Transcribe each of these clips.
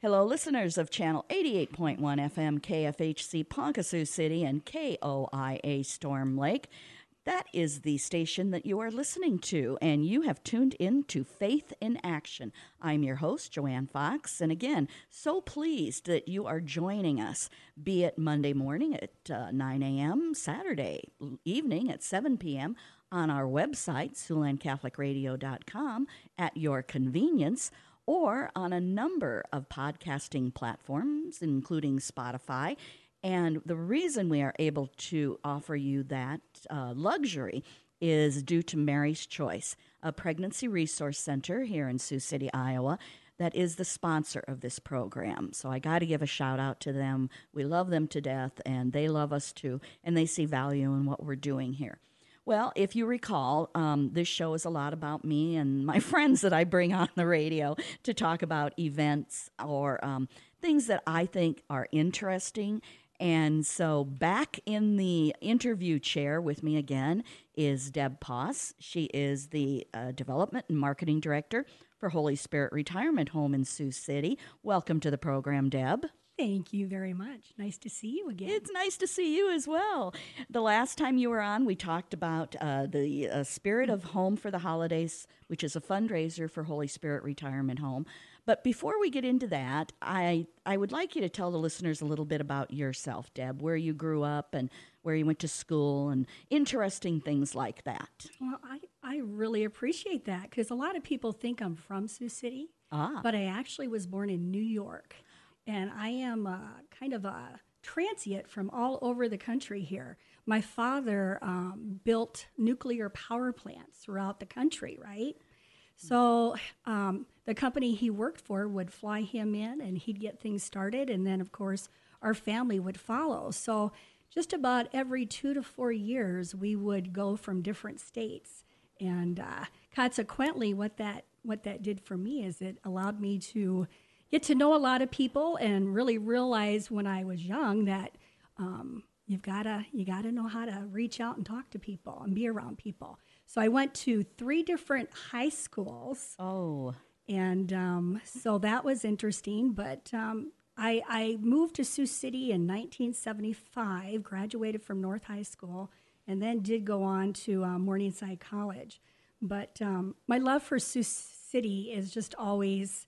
Hello, listeners of Channel 88.1 FM KFHC Ponca Sioux City and KOIA Storm Lake. That is the station that you are listening to, and you have tuned in to Faith in Action. I'm your host, Joanne Fox, and again, so pleased that you are joining us, be it Monday morning at 9 a.m., Saturday evening at 7 p.m., on our website, SiouxlandCatholicRadio.com, at your convenience, or on a number of podcasting platforms, including Spotify. And the reason we are able to offer you that luxury is due to Mary's Choice, a pregnancy resource center here in Sioux City, Iowa, that is the sponsor of this program. So I got to give a shout out to them. We love them to death, and they love us too, and they see value in what we're doing here. Well, if you recall, this show is a lot about me and my friends that I bring on the radio to talk about events or things that I think are interesting. And so back in the interview chair with me again is Deb Poss. She is the Development and Marketing Director for Holy Spirit Retirement Home in Sioux City. Welcome to the program, Deb. Thank you very much. Nice to see you again. It's nice to see you as well. The last time you were on, we talked about the Spirit of Home for the Holidays, which is a fundraiser for Holy Spirit Retirement Home. But before we get into that, I would like you to tell the listeners a little bit about yourself, Deb, where you grew up and where you went to school and interesting things like that. Well, I really appreciate that because a lot of people think I'm from Sioux City, but I actually was born in New York. And I am kind of a transient from all over the country here. My father built nuclear power plants throughout the country, right? So the company he worked for would fly him in and he'd get things started. And then, of course, our family would follow. So just about every 2 to 4 years, we would go from different states. And consequently, what that did for me is it allowed me to get to know a lot of people and really realize when I was young that you gotta know how to reach out and talk to people and be around people. So I went to 3 different high schools. Oh. And so that was interesting. But I moved to Sioux City in 1975, graduated from North High School, and then did go on to Morningside College. But my love for Sioux City is just always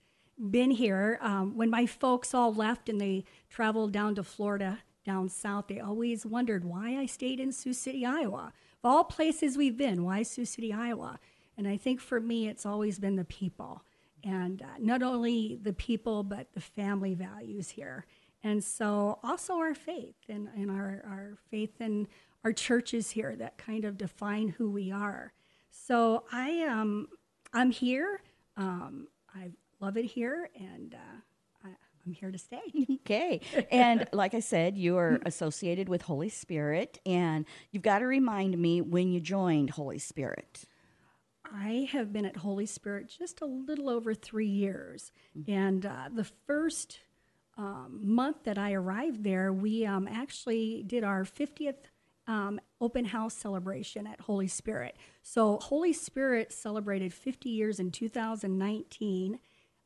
been here. When my folks all left and they traveled down to Florida, down south, they always wondered why I stayed in Sioux City, Iowa. Of all places we've been, why Sioux City, Iowa? And I think for me, it's always been the people. And not only the people, but the family values here. And so also our faith and our faith in our churches here that kind of define who we are. So I'm here. I love it here, and I'm here to stay. Okay. And like I said, you are associated with Holy Spirit, and you've got to remind me when you joined Holy Spirit. I have been at Holy Spirit just a little over 3 years. And the first month that I arrived there, we actually did our 50th open house celebration at Holy Spirit. So Holy Spirit celebrated 50 years in 2019,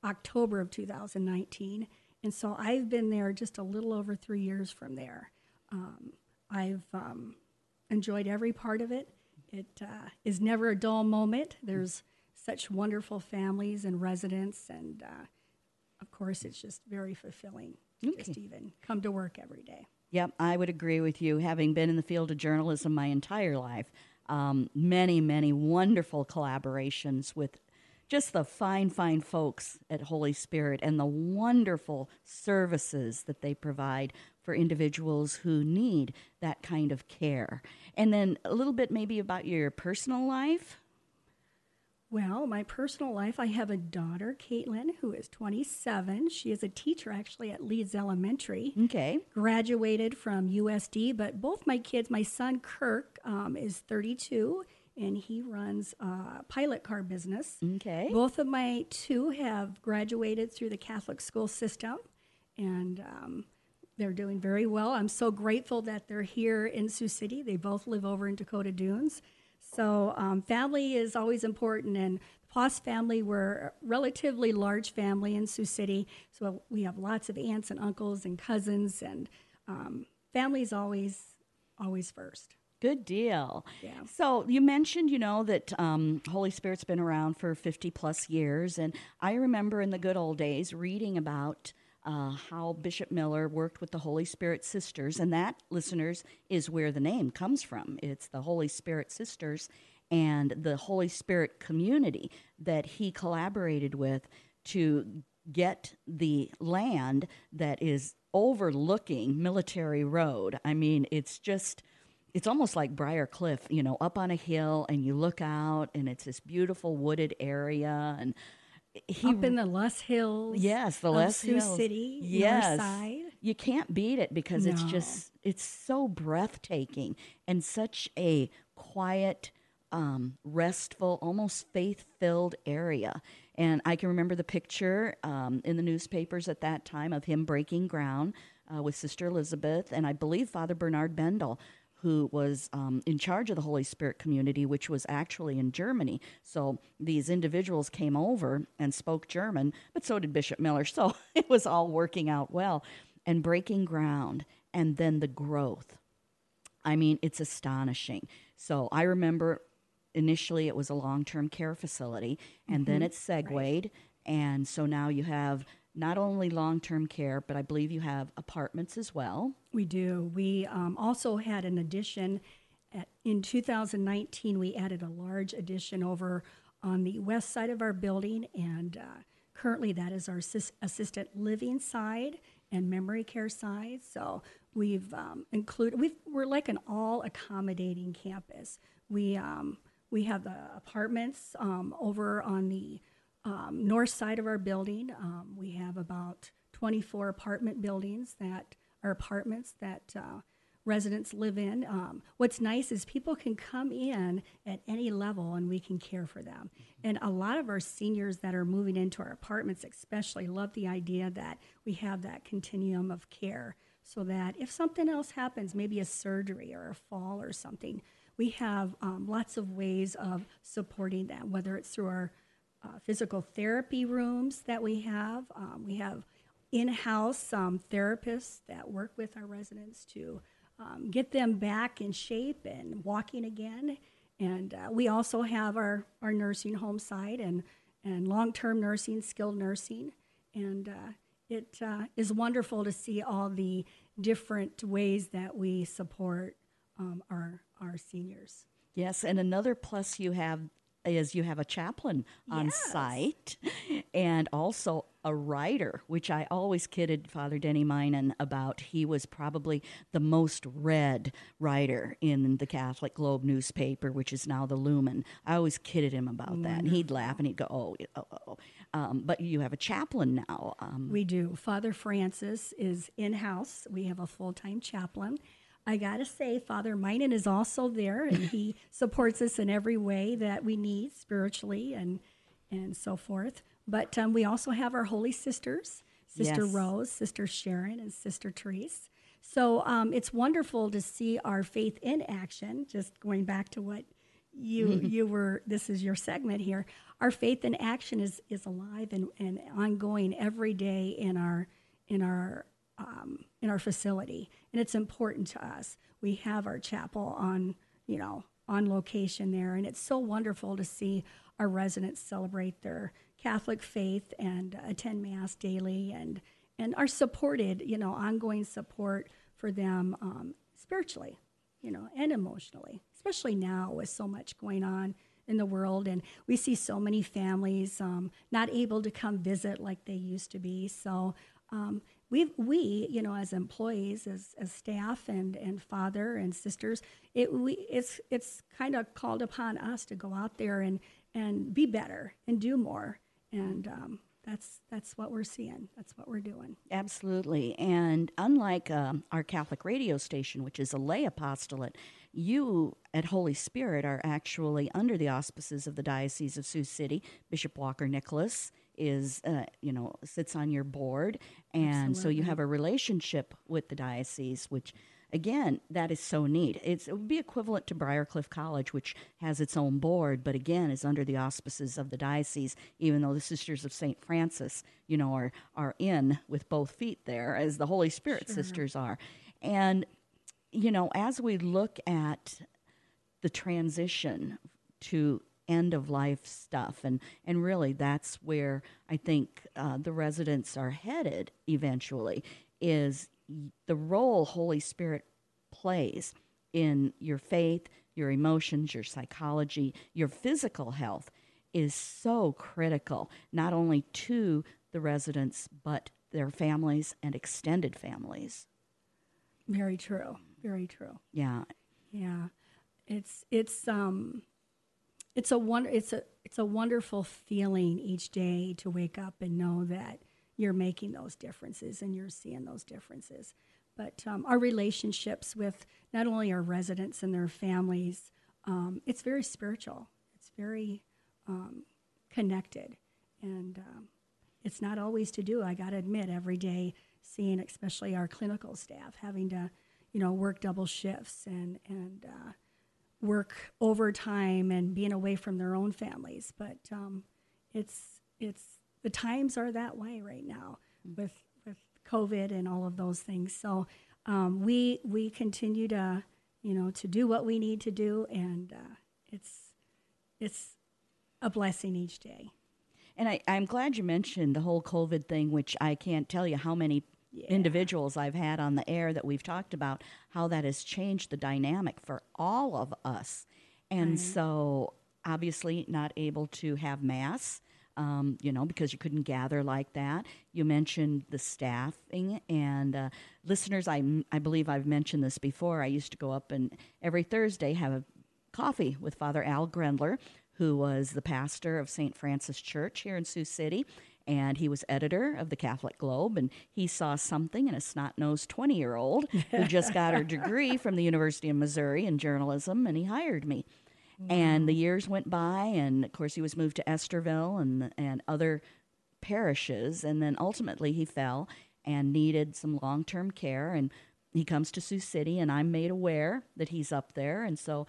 October of 2019. And so I've been there just a little over 3 years from there. I've enjoyed every part of it. It is never a dull moment. There's such wonderful families and residents. And of course, it's just very fulfilling to just even come to work every day. Yep, I would agree with you. Having been in the field of journalism my entire life, many, many wonderful collaborations with just the fine, fine folks at Holy Spirit and the wonderful services that they provide for individuals who need that kind of care. And then a little bit maybe about your personal life. Well, my personal life, I have a daughter, Caitlin, who is 27. She is a teacher, actually, at Leeds Elementary. Okay. Graduated from USD, but both my kids, my son, Kirk, is 32, and he runs a pilot car business. Okay. Both of my 2 have graduated through the Catholic school system, and they're doing very well. I'm so grateful that they're here in Sioux City. They both live over in Dakota Dunes. So family is always important, and Haas family, we're a relatively large family in Sioux City, so we have lots of aunts and uncles and cousins, and family's always first. Good deal. Yeah. So you mentioned, that Holy Spirit's been around for 50 plus years. And I remember in the good old days reading about how Bishop Miller worked with the Holy Spirit Sisters. And that, listeners, is where the name comes from. It's the Holy Spirit Sisters and the Holy Spirit community that he collaborated with to get the land that is overlooking Military Road. I mean, it's almost like Briar Cliff, up on a hill, and you look out, and it's this beautiful wooded area. And up in the Les Hills. Yes, the of Les Sioux Hills. City, Yes, north side. you can't beat it because No. it's so breathtaking and such a quiet, restful, almost faith-filled area. And I can remember the picture in the newspapers at that time of him breaking ground with Sister Elizabeth, and I believe Father Bernard Bendel, who was in charge of the Holy Spirit community, which was actually in Germany. So these individuals came over and spoke German, but so did Bishop Miller. So it was all working out well and breaking ground. And then the growth. I mean, it's astonishing. So I remember initially it was a long-term care facility, and then it segued. Right. And so now you have not only long-term care, but I believe you have apartments as well. We do. We also had an addition. In 2019, we added a large addition over on the west side of our building, and currently that is our assisted living side and memory care side. So we've we're like an all-accommodating campus. We have the apartments over on the north side of our building. We have about 24 apartment buildings that are apartments that residents live in. What's nice is people can come in at any level and we can care for them. And a lot of our seniors that are moving into our apartments especially love the idea that we have that continuum of care so that if something else happens, maybe a surgery or a fall or something, we have lots of ways of supporting them, whether it's through our physical therapy rooms that we have. We have in-house therapists that work with our residents to get them back in shape and walking again. And we also have our nursing home side and long-term nursing, skilled nursing. And it is wonderful to see all the different ways that we support our seniors. Yes, and another plus you have is you have a chaplain on site and also a writer, which I always kidded Father Denny Minen about. He was probably the most read writer in the Catholic Globe newspaper, which is now the Lumen. I always kidded him about that, and he'd laugh and he'd go, oh. But you have a chaplain now. We do. Father Francis is in-house. We have a full-time chaplain. I got to say, Father Minen is also there, and he supports us in every way that we need spiritually and so forth. But we also have our Holy Sisters, Sister Rose, Sister Sharon, and Sister Therese. So it's wonderful to see our faith in action, just going back to what you were, this is your segment here. Our faith in action is alive and ongoing every day in our facility, and it's important to us. We have our chapel on location there, and it's so wonderful to see our residents celebrate their Catholic faith and attend Mass daily, and are supported, ongoing support for them spiritually, and emotionally, especially now with so much going on in the world, and we see so many families not able to come visit like they used to be. So we as employees, as staff and father and sisters, it's kind of called upon us to go out there and be better and do more. And that's what we're seeing. That's what we're doing. Absolutely. And unlike our Catholic radio station, which is a lay apostolate, you at Holy Spirit are actually under the auspices of the Diocese of Sioux City. Bishop Walker Nicholas is, sits on your board. And Absolutely. So you have a relationship with the diocese, which again, that is so neat. It would be equivalent to Briarcliff College, which has its own board, but again is under the auspices of the diocese, even though the Sisters of St. Francis, are in with both feet there, as the Holy Spirit sisters are. And, as we look at the transition to end of life stuff, and really that's where I think the residents are headed eventually, is the role Holy Spirit plays in your faith, your emotions, your psychology, your physical health is so critical, not only to the residents, but their families and extended families. Very true. Very true. Yeah. Yeah. It's a wonderful feeling each day to wake up and know that you're making those differences and you're seeing those differences. But our relationships with not only our residents and their families, it's very spiritual. It's very connected. And it's not always to do, I got to admit, every day seeing especially our clinical staff having to, work double shifts and work overtime and being away from their own families. But it's the times are that way right now with COVID and all of those things. So we continue to to do what we need to do, and it's a blessing each day. And I'm glad you mentioned the whole COVID thing, which I can't tell you how many individuals I've had on the air that we've talked about how that has changed the dynamic for all of us. And so obviously not able to have mass, because you couldn't gather like that. You mentioned the staffing, and listeners, I believe I've mentioned this before. I used to go up and every Thursday have a coffee with Father Al Grendler, who was the pastor of St. Francis Church here in Sioux City, and he was editor of the Catholic Globe, and he saw something in a snot-nosed 20-year-old who just got her degree from the University of Missouri in journalism, and he hired me. And the years went by, and of course he was moved to Esterville and other parishes, and then ultimately he fell and needed some long-term care, and he comes to Sioux City, and I'm made aware that he's up there, and so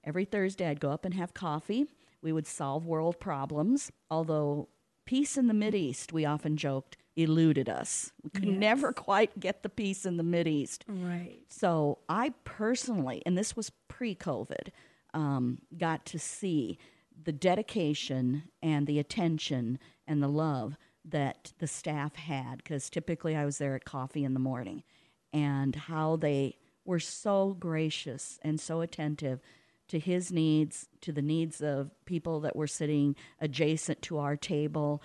every Thursday I'd go up and have coffee. We would solve world problems, although peace in the Mideast, we often joked, eluded us. We could never quite get the peace in the Mideast. Right. So I personally, and this was pre-COVID, got to see the dedication and the attention and the love that the staff had, because typically I was there at coffee in the morning, and how they were so gracious and so attentive to his needs, to the needs of people that were sitting adjacent to our table.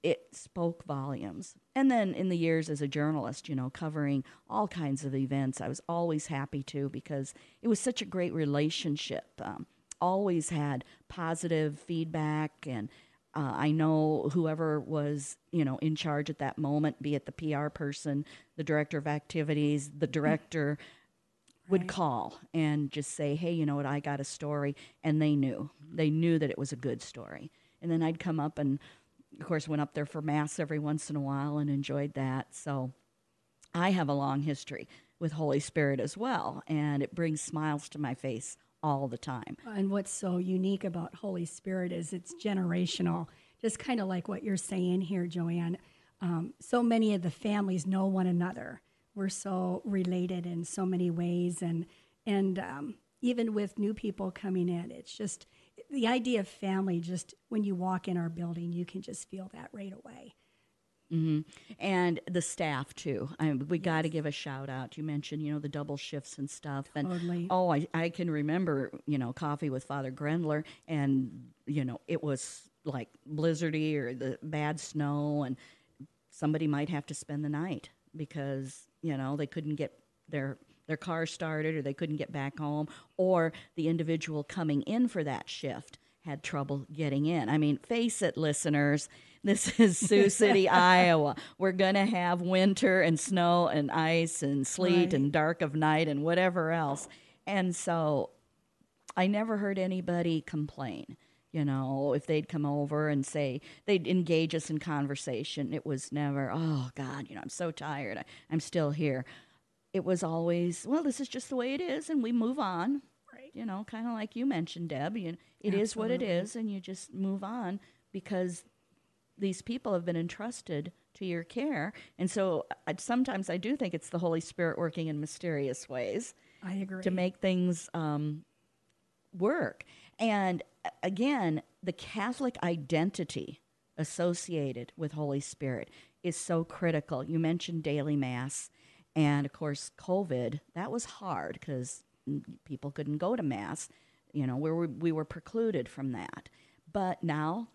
It spoke volumes. And then in the years as a journalist, covering all kinds of events, I was always happy to, because it was such a great relationship. Always had positive feedback, and I know whoever was, in charge at that moment, be it the PR person, the director of activities, the director, would call and just say, hey, you know what, I got a story. And they knew that it was a good story. And then I'd come up and, of course, went up there for Mass every once in a while and enjoyed that. So I have a long history with Holy Spirit as well, and it brings smiles to my face all the time. And what's so unique about Holy Spirit is it's generational, just kind of like what you're saying here, Joanne. So many of the families know one another. We're so related in so many ways, and even with new people coming in, it's just the idea of family. Just when you walk in our building, you can just feel that right away. Mm-hmm. And the staff too. We got to give a shout out. You mentioned, the double shifts and stuff. And totally. I can remember, coffee with Father Grendler, and it was like blizzardy or the bad snow, and somebody might have to spend the night because they couldn't get their car started, or they couldn't get back home, or the individual coming in for that shift had trouble getting in. I mean, face it, listeners, this is Sioux City, Iowa. We're going to have winter and snow and ice and sleet and dark of night and whatever else. And so I never heard anybody complain. If they'd come over and say, they'd engage us in conversation, it was never, oh, God, I'm so tired. I'm still here. it was always, well, this is just the way it is, and we move on. Right. You know, kind of like you mentioned, Deb. It is what it Absolutely. is, and you just move on because these people have been entrusted to your care. And so sometimes I do think it's the Holy Spirit working in mysterious ways I agree. to make things work. And again, the Catholic identity associated with Holy Spirit is so critical. You mentioned daily Mass. And of course, COVID, that was hard because people couldn't go to Mass. You know, we were precluded from that. But now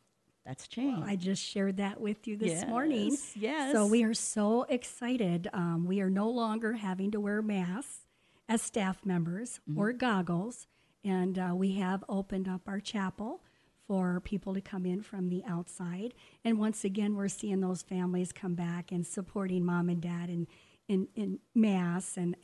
that's changed. Well, I just shared that with you this Yes, morning. yes. So we are so excited. We are no longer having to wear masks as staff members or goggles. And we have opened up our chapel for people to come in from the outside. And once again, we're seeing those families come back and supporting mom and dad in Mass and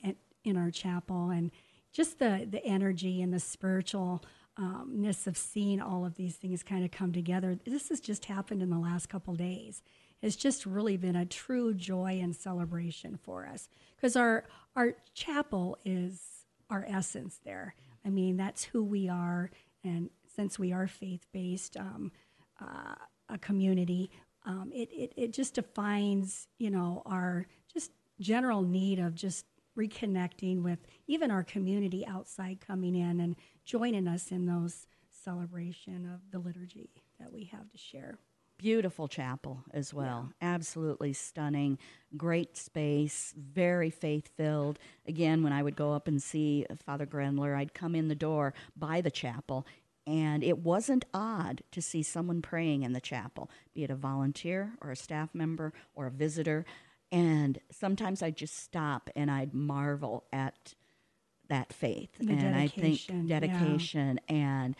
in our chapel. And just the energy and the spiritualness of seeing all of these things kind of come together. This has just happened in the last couple days. It's just really been a true joy and celebration for us because our chapel is our essence there. I mean, that's who we are. And since we are faith-based, a community, it just defines, our just general need of just reconnecting with even our community outside coming in and joining us in those celebration of the liturgy that we have to share. Beautiful chapel as well. Yeah. Absolutely stunning. Great space. Very faith-filled. Again, when I would go up and see Father Grendler, I'd come in the door by the chapel, and it wasn't odd to see someone praying in the chapel, be it a volunteer or a staff member or a visitor. And sometimes I'd just stop and I'd marvel at that faith. And I think dedication, and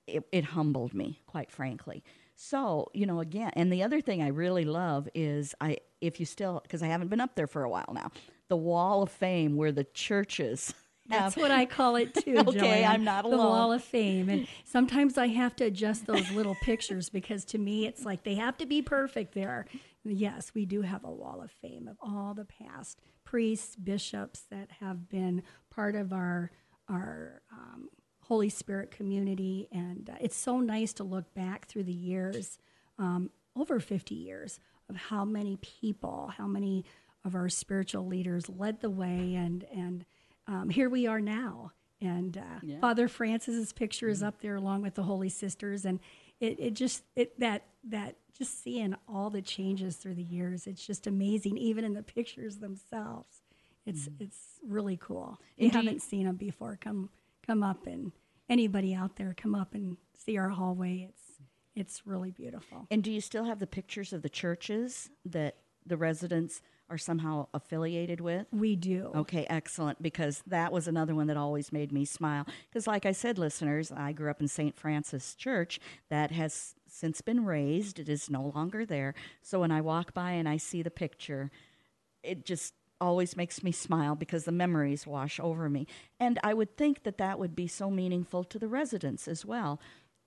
it humbled me, quite frankly. So, again, and the other thing I really love is because I haven't been up there for a while now, the Wall of Fame where the churches That's what I call it too, okay, Joanne. I'm not alone. The Wall of Fame. And sometimes I have to adjust those little pictures because to me it's like they have to be perfect there. Yes, we do have a Wall of Fame of all the past priests, bishops that have been part of our Holy Spirit community. And it's so nice to look back through the years, over 50 years, of how many people, how many of our spiritual leaders led the way, and here we are now. And Father Francis's picture is up there along with the Holy Sisters, and that just seeing all the changes through the years, it's just amazing. Even in the pictures themselves, it's really cool. If you haven't seen them before, come up, and anybody out there, come up and see our hallway. It's really beautiful. And do you still have the pictures of the churches that the residents are somehow affiliated with? We do. Okay, excellent, because that was another one that always made me smile. Because like I said, listeners, I grew up in St. Francis Church. That has since been razed. It is no longer there. So when I walk by and I see the picture, it just always makes me smile because the memories wash over me. And I would think that would be so meaningful to the residents as well,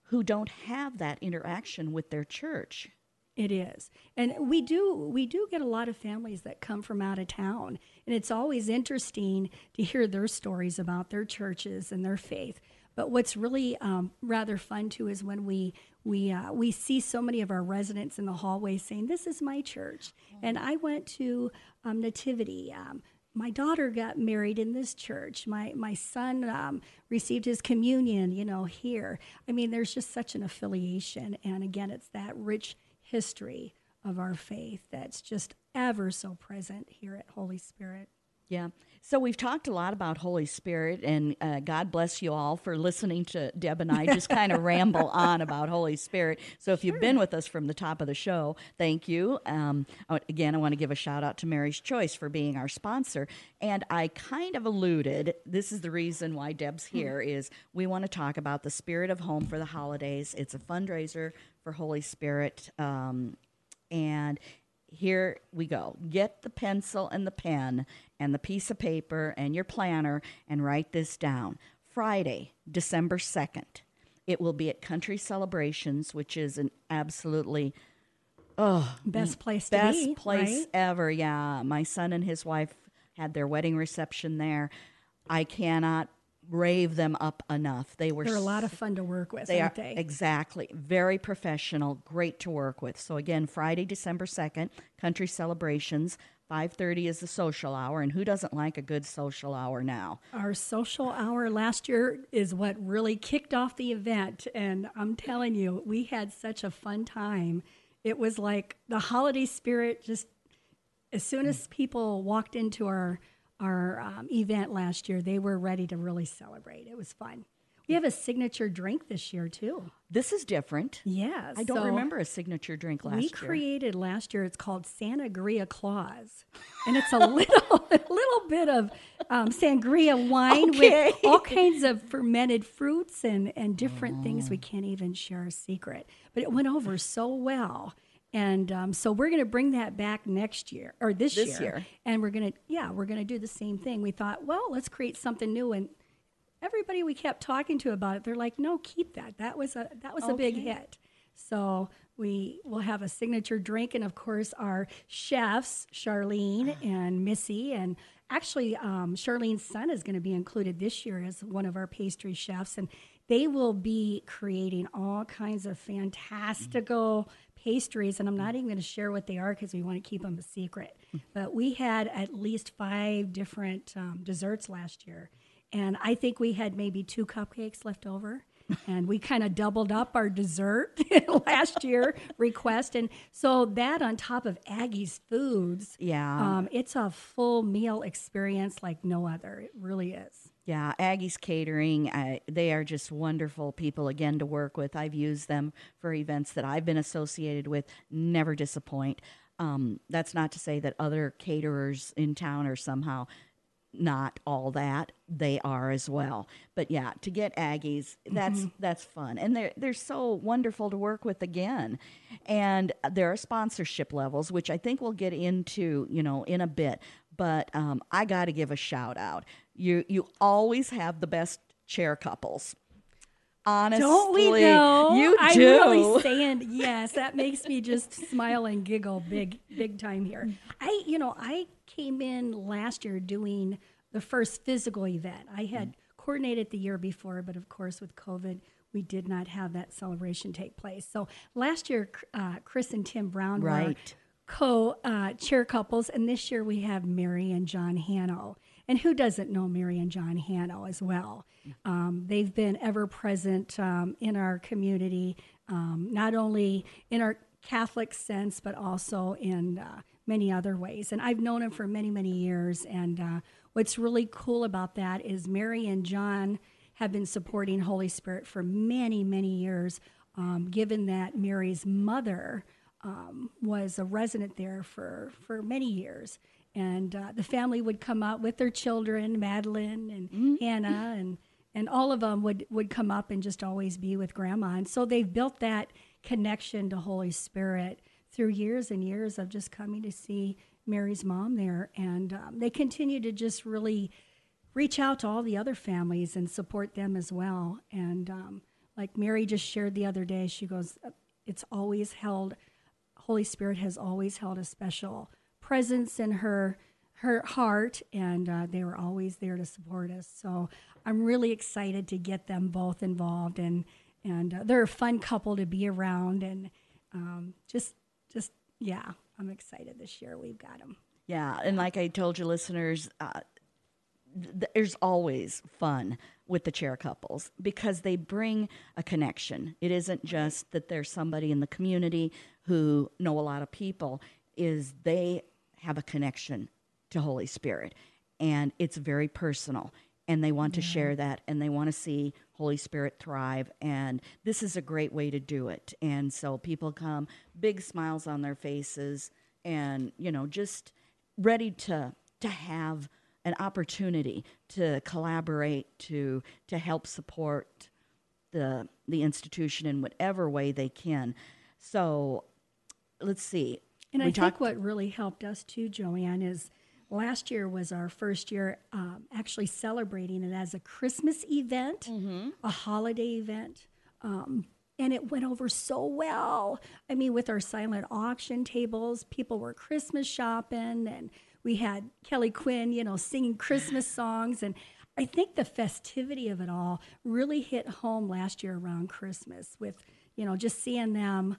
who don't have that interaction with their church. It is. And we do get a lot of families that come from out of town. And it's always interesting to hear their stories about their churches and their faith. But what's really rather fun, too, is when we see so many of our residents in the hallway saying, "This is my church." And I went to Nativity. My daughter got married in this church. My son received his communion, here. I mean, there's just such an affiliation. And again, it's that rich history of our faith that's just ever so present here at Holy Spirit. Yeah. So we've talked a lot about Holy Spirit, and God bless you all for listening to Deb and I just kind of ramble on about Holy Spirit. So if you've been with us from the top of the show, thank you. Again, I want to give a shout out to Mary's Choice for being our sponsor. And I kind of alluded, this is the reason why Deb's here, is we want to talk about the Spirit of Home for the holidays. It's a fundraiser for Holy Spirit, and here we go. Get the pencil and the pen and the piece of paper and your planner and write this down. Friday, December 2nd. It will be at Country Celebrations, which is an absolutely best place to be. Best place right? ever, yeah. My son and his wife had their wedding reception there. I cannot rave them up enough. They're a lot of fun to work with, they aren't are, they? exactly. Very professional, great to work with. So again, Friday, December 2nd, Country Celebrations. 5:30 is the social hour, and who doesn't like a good social hour now? Our social hour last year is what really kicked off the event, and I'm telling you, we had such a fun time. It was like the holiday spirit. Just as soon as people walked into our event last year, they were ready to really celebrate. It was fun. We have a signature drink this year too. This is different. Yes, I don't remember a signature drink last year. We created last year. It's called Sangria Claus, and it's a little bit of sangria wine with all kinds of fermented fruits and different things. We can't even share a secret, but it went over so well. And so we're going to bring that back next year or this year, and we're going to do the same thing. We thought, well, let's create something new, and everybody we kept talking to about it, they're like, no, keep that. That was a big hit. So we will have a signature drink, and of course our chefs, Charlene and Missy, and actually Charlene's son is going to be included this year as one of our pastry chefs, and they will be creating all kinds of fantastical pastries, and I'm not even going to share what they are because we want to keep them a secret. But we had at least 5 different desserts last year. And I think we had maybe 2 cupcakes left over. And we kind of doubled up our dessert last year request. And so that on top of Aggie's Foods, it's a full meal experience like no other. It really is. Yeah, Aggie's Catering, they are just wonderful people, again, to work with. I've used them for events that I've been associated with, never disappoint. That's not to say that other caterers in town are somehow not all that. They are as well. But yeah, to get Aggie's, that's fun. And they're so wonderful to work with again. And there are sponsorship levels, which I think we'll get into, in a bit. But I got to give a shout out. You always have the best chair couples. Honestly, don't we though? You do. I'm really saying yes. That makes me just smile and giggle big time here. I came in last year doing the first physical event. I had coordinated the year before, but of course with COVID, we did not have that celebration take place. So last year, Chris and Tim Brown were co-chair couples, and this year we have Mary and John Hanno. And who doesn't know Mary and John Hanno as well? They've been ever present in our community, not only in our Catholic sense, but also in many other ways. And I've known them for many, many years. And what's really cool about that is Mary and John have been supporting Holy Spirit for many, many years, given that Mary's mother was a resident there for many years. And the family would come out with their children, Madeline and Hannah, and all of them would come up and just always be with Grandma. And so they've built that connection to Holy Spirit through years and years of just coming to see Mary's mom there. And they continue to just really reach out to all the other families and support them as well. And like Mary just shared the other day, she goes, Holy Spirit has always held a special presence in her heart, and they were always there to support us. So I'm really excited to get them both involved, and they're a fun couple to be around, and I'm excited this year we've got them. Yeah, and like I told you, listeners, there's always fun with the chair couples because they bring a connection. It isn't just that there's somebody in the community who know a lot of people, is they have a connection to Holy Spirit, and it's very personal, and they want to share that, and they want to see Holy Spirit thrive, and this is a great way to do it. And so people come, big smiles on their faces, and just ready to have an opportunity to collaborate, to help support the institution in whatever way they can. So let's see. And I think what really helped us too, Joanne, is last year was our first year actually celebrating it as a Christmas event, a holiday event. And it went over so well. I mean, with our silent auction tables, people were Christmas shopping, and we had Kelly Quinn, singing Christmas songs. And I think the festivity of it all really hit home last year around Christmas with, just seeing them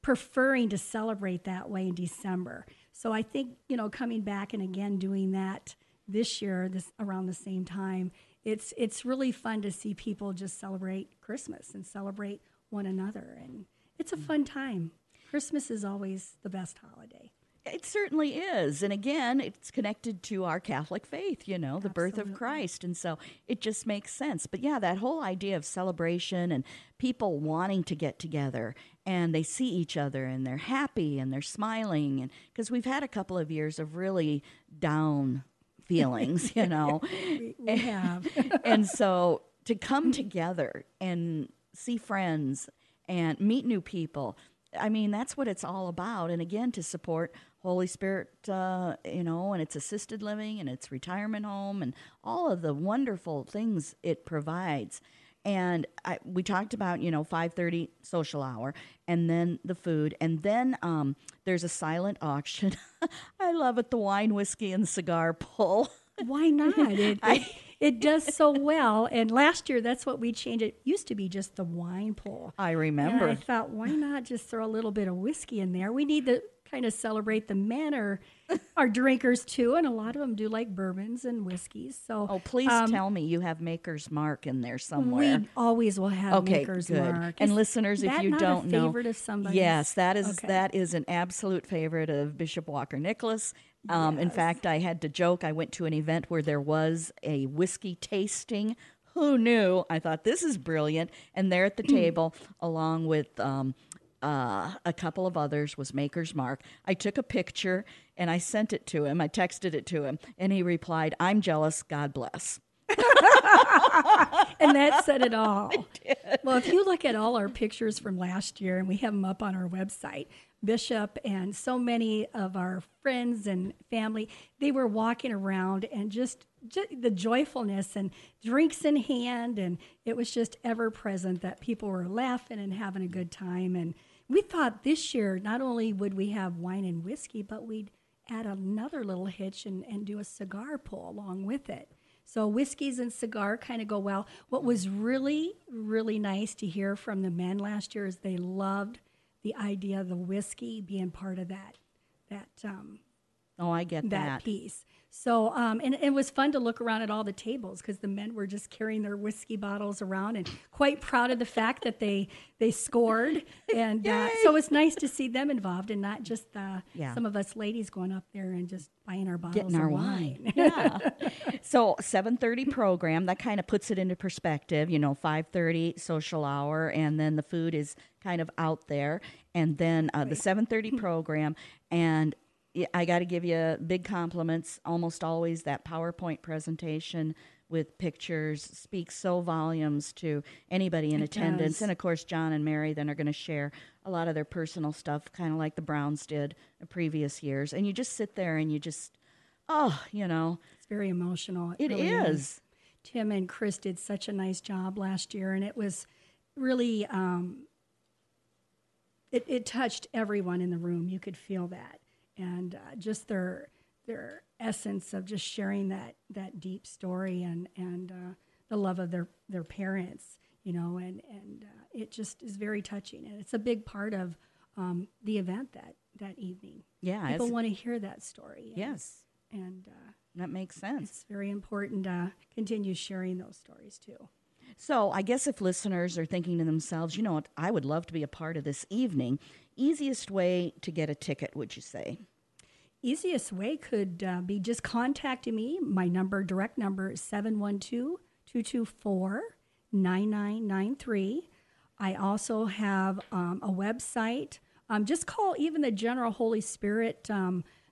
preferring to celebrate that way in December. So I think, coming back and again doing that this year, around the same time, it's really fun to see people just celebrate Christmas and celebrate one another. And it's a fun time. Christmas is always the best holiday. It certainly is. And again, it's connected to our Catholic faith, the birth of Christ. And so it just makes sense. But yeah, that whole idea of celebration and people wanting to get together and they see each other and they're happy and they're smiling. And because we've had a couple of years of really down feelings, We have. And so to come together and see friends and meet new people, I mean, that's what it's all about. And again, to support Holy Spirit, and it's assisted living and it's retirement home and all of the wonderful things it provides. And we talked about, 5:30 social hour and then the food. And then there's a silent auction. I love it, the wine, whiskey, and cigar pull. Why not? It does so well. And last year, that's what we changed. It used to be just the wine pull. I remember. And I thought, why not just throw a little bit of whiskey in there? We need to kind of celebrate the men are drinkers too, and a lot of them do like bourbons and whiskeys. So, please tell me you have Maker's Mark in there somewhere. We always will have Maker's Mark. And listeners, if you don't know, favorite of somebody? Yes, that is an absolute favorite of Bishop Walker Nicholas. Yes. In fact, I had to joke. I went to an event where there was a whiskey tasting. Who knew? I thought, this is brilliant. And there at the table, along with a couple of others, was Maker's Mark. I took a picture and I sent it to him. I texted it to him, and he replied, "I'm jealous. God bless." And that said it all. Well, if you look at all our pictures from last year, and we have them up on our website, Bishop and so many of our friends and family, they were walking around and just the joyfulness and drinks in hand, and it was just ever present that people were laughing and having a good time. And we thought this year not only would we have wine and whiskey, but we'd add another little hitch and do a cigar pull along with it. So whiskeys and cigar kind of go well. What was really, really nice to hear from the men last year is they loved the idea of the whiskey being part of that I get that piece. So, and it was fun to look around at all the tables because the men were just carrying their whiskey bottles around and quite proud of the fact that they scored. And so it's nice to see them involved and not just some of us ladies going up there and just buying our bottles getting our of wine. Yeah. So 7:30 program, that kind of puts it into perspective, 5:30 social hour, and then the food is kind of out there. And then the 7:30 program, and I got to give you big compliments. Almost always that PowerPoint presentation with pictures speaks so volumes to anybody in attendance. Does. And, of course, John and Mary then are going to share a lot of their personal stuff, kind of like the Browns did in previous years. And you just sit there and you just, It's very emotional. It really is. Tim and Chris did such a nice job last year, and it was really, it touched everyone in the room. You could feel that. And just their essence of just sharing that deep story and the love of their parents, and it just is very touching. And it's a big part of the event that evening. Yeah. People want to hear that story. Yes. And that makes sense. It's very important to continue sharing those stories too. So I guess if listeners are thinking to themselves, what, I would love to be a part of this evening, easiest way to get a ticket, would you say? Easiest way could be just contacting me. My direct number is 712-224-9993. I also have a website. Just call even the General Holy Spirit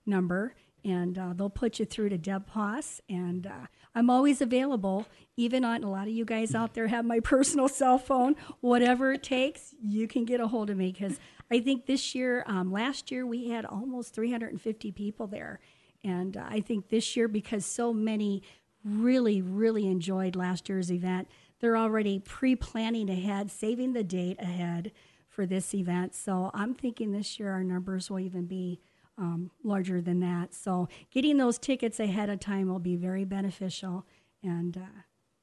number, and they'll put you through to Deb Haas. And I'm always available, even on, a lot of you guys out there have my personal cell phone. Whatever it takes, you can get a hold of me, because I think this year, last year we had almost 350 people there. And I think this year, because so many really, really enjoyed last year's event, they're already pre-planning ahead, saving the date ahead for this event. So I'm thinking this year our numbers will even be larger than that. So getting those tickets ahead of time will be very beneficial. And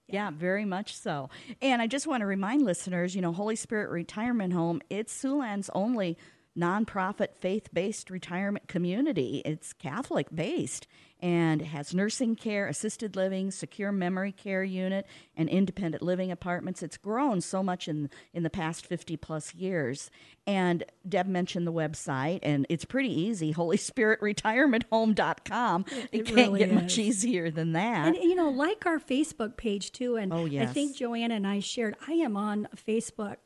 yeah, very much so. And I just want to remind listeners, Holy Spirit Retirement Home, it's Siouxland's only nonprofit faith-based retirement community. It's Catholic-based and has nursing care, assisted living, secure memory care unit, and independent living apartments. It's grown so much in the past 50-plus years. And Deb mentioned the website, and it's pretty easy, holyspiritretirementhome.com. It can't really get is. much easier than that. And, like our Facebook page, too. And Oh, yes. I think Joanna and I shared, I am on Facebook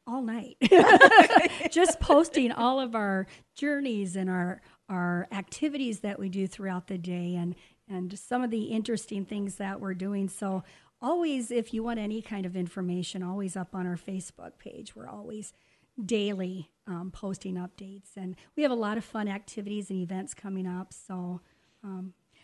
all night, just posting all of our journeys and our activities that we do throughout the day and some of the interesting things that we're doing. So always, if you want any kind of information, always up on our Facebook page. We're always daily posting updates. And we have a lot of fun activities and events coming up. So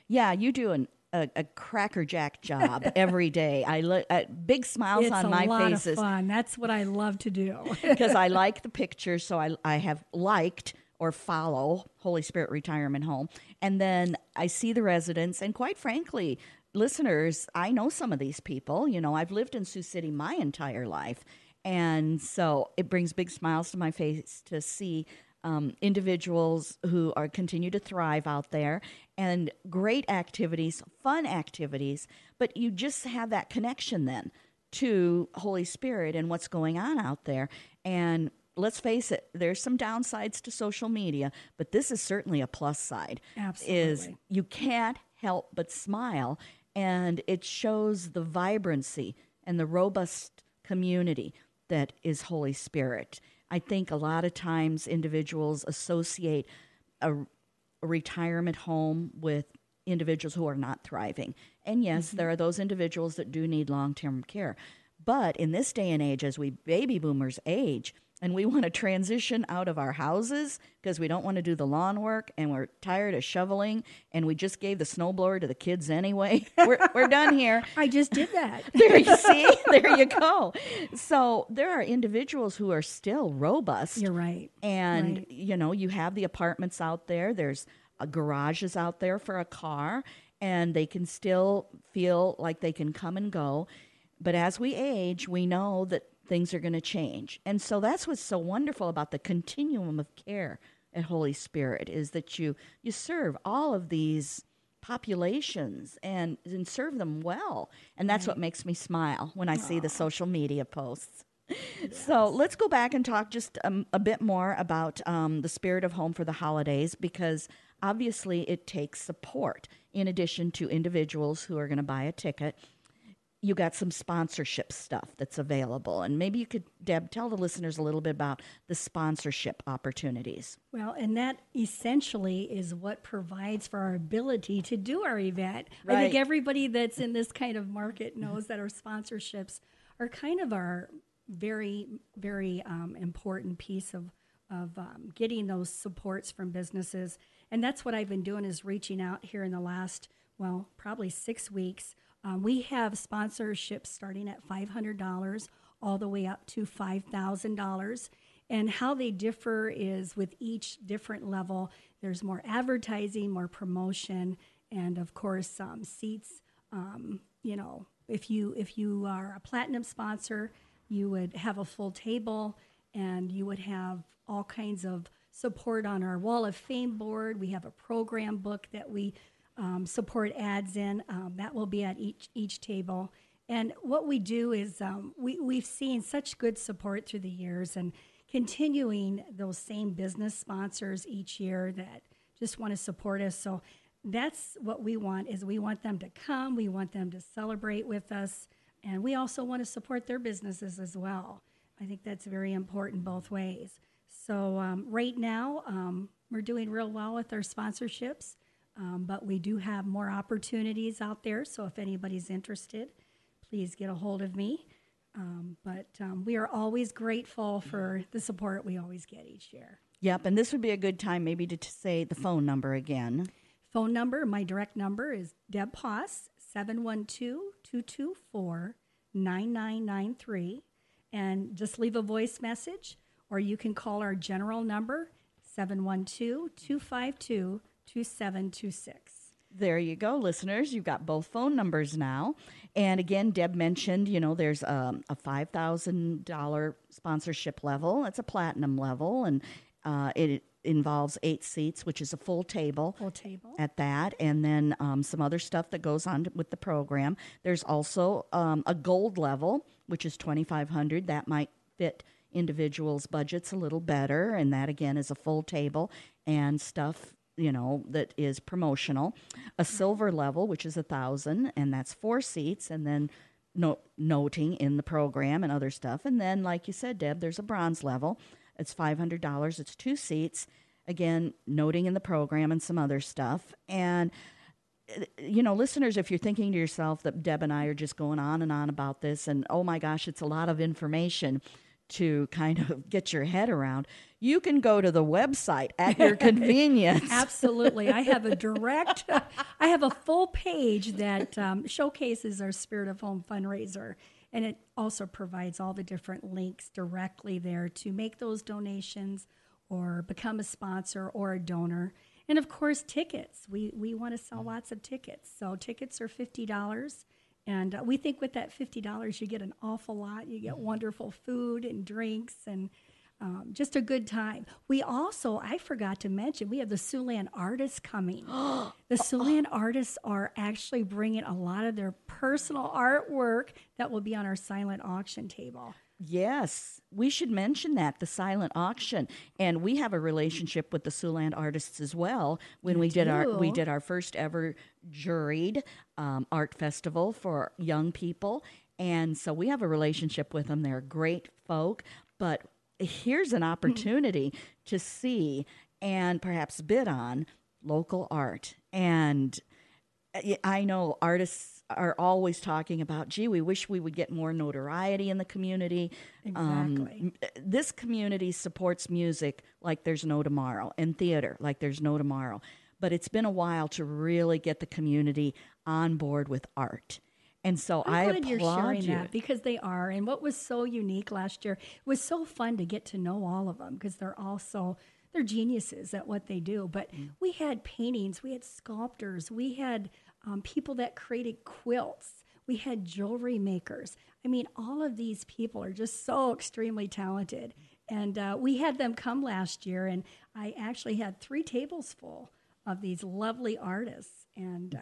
yeah, you do a crackerjack job every day. I look at big smiles on my It's a lot faces. of fun. That's what I love to do. Because I like the pictures, so I have liked or follow Holy Spirit Retirement Home. And then I see the residents, and quite frankly, listeners, I know some of these people. I've lived in Sioux City my entire life. And so it brings big smiles to my face to see individuals who continue to thrive out there, and great activities, fun activities, but you just have that connection then to Holy Spirit and what's going on out there. And let's face it, there's some downsides to social media, but this is certainly a plus side. Absolutely. Is you can't help but smile, and it shows the vibrancy and the robust community that is Holy Spirit. I think a lot of times individuals associate a retirement home with individuals who are not thriving. And yes, there are those individuals that do need long-term care. But in this day and age, as we baby boomers age, and we want to transition out of our houses because we don't want to do the lawn work and we're tired of shoveling and we just gave the snowblower to the kids anyway. We're done here. I just did that. There you see, there you go. So there are individuals who are still robust. You're right. And, Right. you have the apartments out there. There's garages out there for a car, and they can still feel like they can come and go. But as we age, we know that things are going to change. And so that's what's so wonderful about the continuum of care at Holy Spirit, is that you serve all of these populations and serve them well. And that's what makes me smile when I see the social media posts. Yes. So let's go back and talk just a bit more about the Spirit of Home for the holidays, because obviously it takes support. In addition to individuals who are going to buy a ticket, you got some sponsorship stuff that's available. And maybe you could, Deb, tell the listeners a little bit about the sponsorship opportunities. Well, and that essentially is what provides for our ability to do our event. Right. I think everybody that's in this kind of market knows that our sponsorships are kind of our very, very important piece of getting those supports from businesses. And that's what I've been doing, is reaching out here in the last, probably 6 weeks. We have sponsorships starting at $500 all the way up to $5,000. And how they differ is with each different level, there's more advertising, more promotion, and of course, seats. If you are a platinum sponsor, you would have a full table, and you would have all kinds of support on our Wall of Fame board. We have a program book that we support ads in. That will be at each table. And what we do is we've seen such good support through the years, and continuing those same business sponsors each year that just want to support us. So that's what we want, is we want them to come. We want them to celebrate with us. And we also want to support their businesses as well. I think that's very important both ways. So right now, we're doing real well with our sponsorships. But we do have more opportunities out there. So if anybody's interested, please get a hold of me. But we are always grateful for the support we always get each year. Yep, and this would be a good time maybe to say the phone number again. Phone number, my direct number is Deb Poss, 712-224-9700. 9993 and just leave a voice message, or you can call our general number, 712-252-2726. There you go, listeners. You've got both phone numbers now. And again, Deb mentioned, there's a $5,000 sponsorship level. That's a platinum level, and it involves 8 seats, which is a full table. Full table. At that, and then some other stuff that goes on with the program. There's also a gold level, which is $2,500. That might fit individuals' budgets a little better, and that again is a full table and stuff that is promotional. A silver level, which is $1,000, and that's 4 seats, and then noting in the program and other stuff. And then, like you said, Deb, there's a bronze level. It's $500. It's 2 seats. Again, noting in the program and some other stuff. And, listeners, if you're thinking to yourself that Deb and I are just going on and on about this, and oh my gosh, it's a lot of information to kind of get your head around, you can go to the website at your convenience. Absolutely. I have a full page that showcases our Spirit of Home fundraiser. And it also provides all the different links directly there to make those donations or become a sponsor or a donor. And of course, tickets. We want to sell lots of tickets. So tickets are $50. And we think with that $50, you get an awful lot. You get wonderful food and drinks and just a good time. We also, I forgot to mention, we have the Siouxland artists coming. The Siouxland artists are actually bringing a lot of their personal artwork that will be on our silent auction table. Yes, we should mention that, the silent auction. And we have a relationship with the Siouxland artists as well. When we did our first ever juried art festival for young people. And so we have a relationship with them. They're great folk. But here's an opportunity to see and perhaps bid on local art. And I know artists are always talking about, gee, we wish we would get more notoriety in the community. Exactly. This community supports music like there's no tomorrow, and theater like there's no tomorrow. But it's been a while to really get the community on board with art. And so I applaud you're sharing you. that, because they are. And what was so unique last year, it was so fun to get to know all of them, because they're geniuses at what they do. But we had paintings, we had sculptors, we had people that created quilts, we had jewelry makers. I mean, all of these people are just so extremely talented. And we had them come last year, and I actually had 3 tables full of these lovely artists. And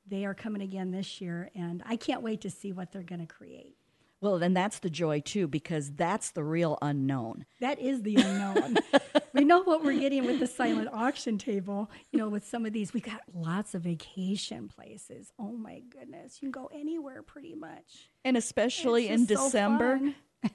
they are coming again this year, and I can't wait to see what they're going to create. Well, then that's the joy, too, because that's the real unknown. That is the unknown. We know what we're getting with the silent auction table. With some of these, we got lots of vacation places. Oh, my goodness. You can go anywhere pretty much. And especially in December,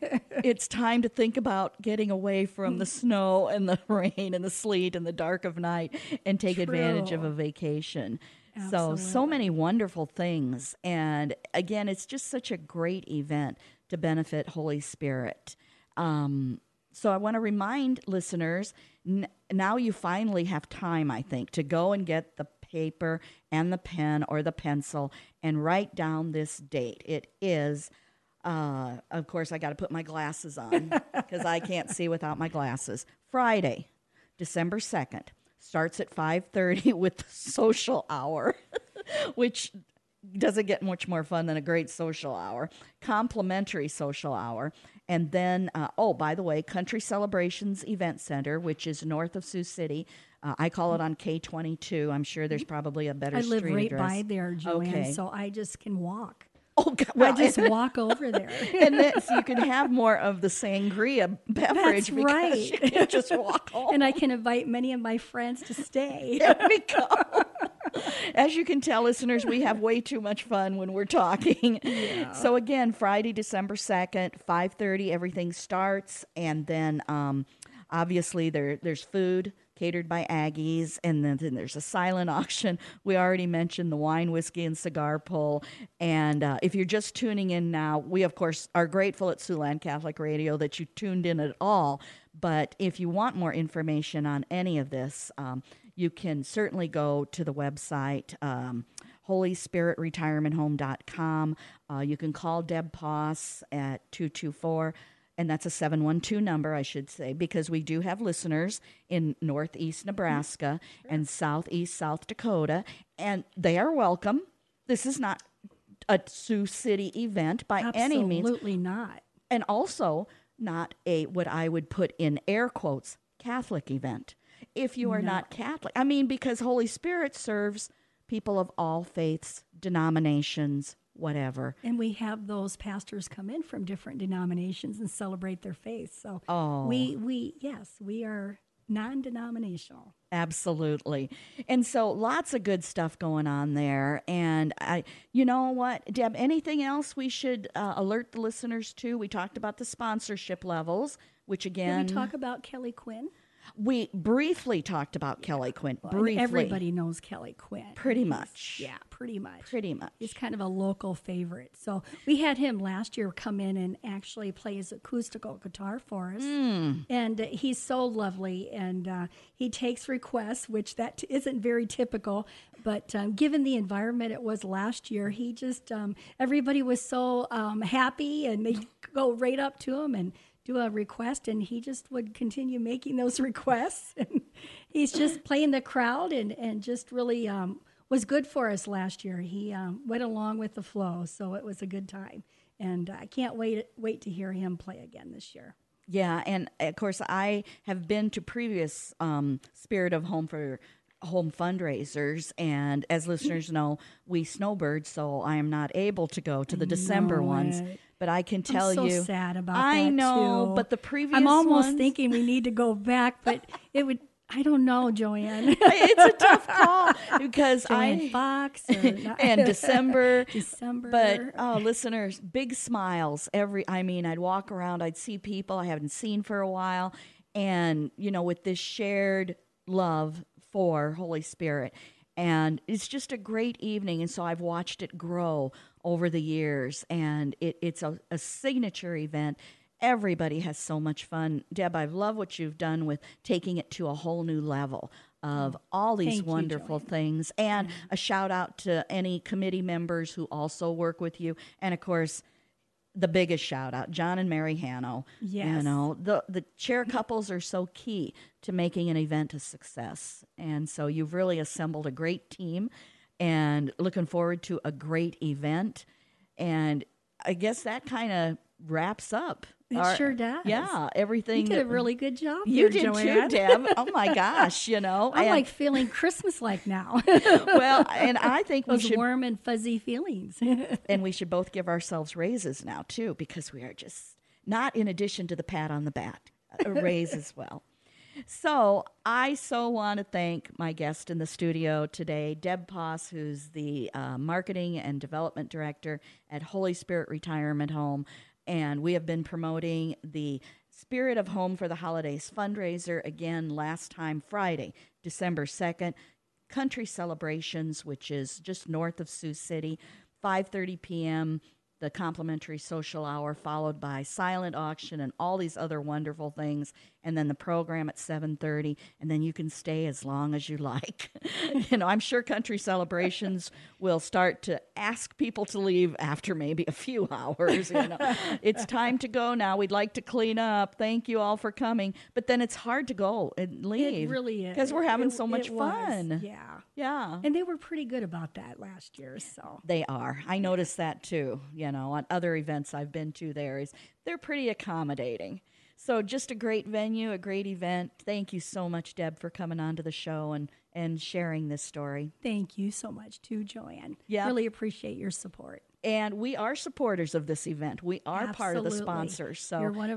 so it's time to think about getting away from the snow and the rain and the sleet and the dark of night and take advantage of a vacation. Absolutely. So many wonderful things. And again, it's just such a great event to benefit Holy Spirit. So I want to remind listeners, now you finally have time, I think, to go and get the paper and the pen or the pencil and write down this date. It is, of course, I got to put my glasses on because I can't see without my glasses. Friday, December 2nd. Starts at 5:30 with the social hour, which doesn't get much more fun than a great social hour, complimentary social hour. And then, by the way, Country Celebrations Event Center, which is north of Sioux City. I call it on K22. I'm sure there's probably a better street address. I live right by there, Joanne, okay. So I just can walk. Oh, God. Well, I just walk over there. And then, so you can have more of the sangria beverage. That's right. You can just walk home. And I can invite many of my friends to stay. There we go. As you can tell, listeners, we have way too much fun when we're talking. Yeah. So again, Friday, December 2nd, 5:30, everything starts. And then obviously there's food catered by Aggies, and then there's a silent auction. We already mentioned the wine, whiskey, and cigar pull. And if you're just tuning in now, we, of course, are grateful at Siouxland Catholic Radio that you tuned in at all. But if you want more information on any of this, you can certainly go to the website, holyspiritretirementhome.com. You can call Deb Poss at 224, and that's a 712 number, I should say, because we do have listeners in northeast Nebraska and southeast South Dakota, and they are welcome. This is not a Sioux City event by any means. Absolutely not. And also not a, what I would put in air quotes, Catholic event. If you are not Catholic, I mean, because Holy Spirit serves people of all faiths, denominations, whatever. And we have those pastors come in from different denominations and celebrate their faith. So we are non-denominational. Absolutely. And so lots of good stuff going on there. And you know what, Deb, anything else we should alert the listeners to? We talked about the sponsorship levels, which again... Did we talk about Kelly Quinn? We briefly talked about Kelly Quinn. Well, briefly. Everybody knows Kelly Quinn. Pretty much. Yeah, pretty much. Pretty much. He's kind of a local favorite. So we had him last year come in and actually play his acoustical guitar for us. And he's so lovely. And he takes requests, which that isn't very typical. But given the environment it was last year, he just, everybody was so happy, and they go right up to him and do a request, and he just would continue making those requests. And he's just playing the crowd and just really was good for us last year. He went along with the flow, so it was a good time. And I can't wait to hear him play again this year. Yeah, and of course I have been to previous Spirit of Home for Home fundraisers, and as listeners know, we snowbird, so I am not able to go to the December ones. But I can tell I'm you, so sad about I that know, too. but the previous I'm almost ones, thinking we need to go back, but it would. I don't know, Joanne. It's a tough call because Joanne Fox or not. and December. December. But listeners, big smiles. I'd walk around, I'd see people I haven't seen for a while, and with this shared love for Holy Spirit. And it's just a great evening. And so I've watched it grow over the years. And it's a signature event. Everybody has so much fun. Deb, I love what you've done with taking it to a whole new level of all these wonderful things. And a shout out to any committee members who also work with you. And of course, the biggest shout out, John and Mary Hanno. Yes. The chair couples are so key to making an event a success. And so you've really assembled a great team, and looking forward to a great event. And I guess that kind of wraps up. It sure does. Yeah, everything. You did a really good job. You did Joanne. too, Deb. Oh my gosh, I'm like feeling Christmas-like now. Well, and I think we those should warm and fuzzy feelings. And we should both give ourselves raises now too, because we are just not in addition to the pat on the back, a raise as well. So I so want to thank my guest in the studio today, Deb Poss, who's the Marketing and Development Director at Holy Spirit Retirement Home. And we have been promoting the Spirit of Home for the Holidays fundraiser again last time Friday, December 2nd. Country Celebrations, which is just north of Sioux City, 5:30 p.m., the complimentary social hour, followed by silent auction and all these other wonderful things, and then the program at 7:30, and then you can stay as long as you like. I'm sure Country Celebrations will start to ask people to leave after maybe a few hours. It's time to go now. We'd like to clean up. Thank you all for coming. But then it's hard to go and leave. It really is. Because we're having so much fun. Yeah. Yeah. And they were pretty good about that last year. So they are. I noticed that too. On other events I've been to, they're pretty accommodating. So just a great venue, a great event. Thank you so much, Deb, for coming on to the show and sharing this story. Thank you so much, too, Joanne. Yeah. Really appreciate your support. And we are supporters of this event. We are Absolutely. part of the sponsors. So you're one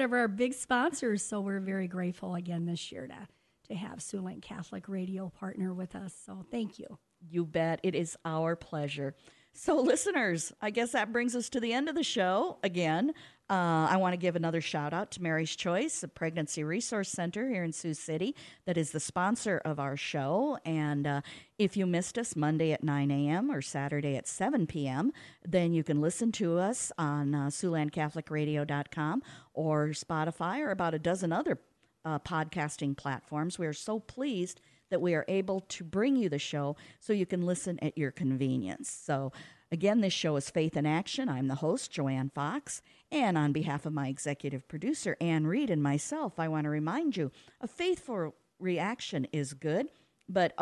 of our big sponsors. So we're very grateful again this year to have Siouxland Catholic Radio partner with us. So thank you. You bet. It is our pleasure. So listeners, I guess that brings us to the end of the show again. I want to give another shout out to Mary's Choice, a pregnancy resource center here in Sioux City that is the sponsor of our show. And if you missed us Monday at 9 a.m. or Saturday at 7 p.m., then you can listen to us on SiouxlandCatholicRadio.com or Spotify or about a dozen other podcasting platforms. We are so pleased that we are able to bring you the show so you can listen at your convenience. So, again, this show is Faith in Action. I'm the host, Joanne Fox. And on behalf of my executive producer, Ann Reed, and myself, I want to remind you a faithful reaction is good, but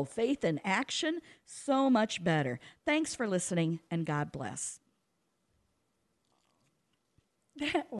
faith in action, so much better. Thanks for listening, and God bless.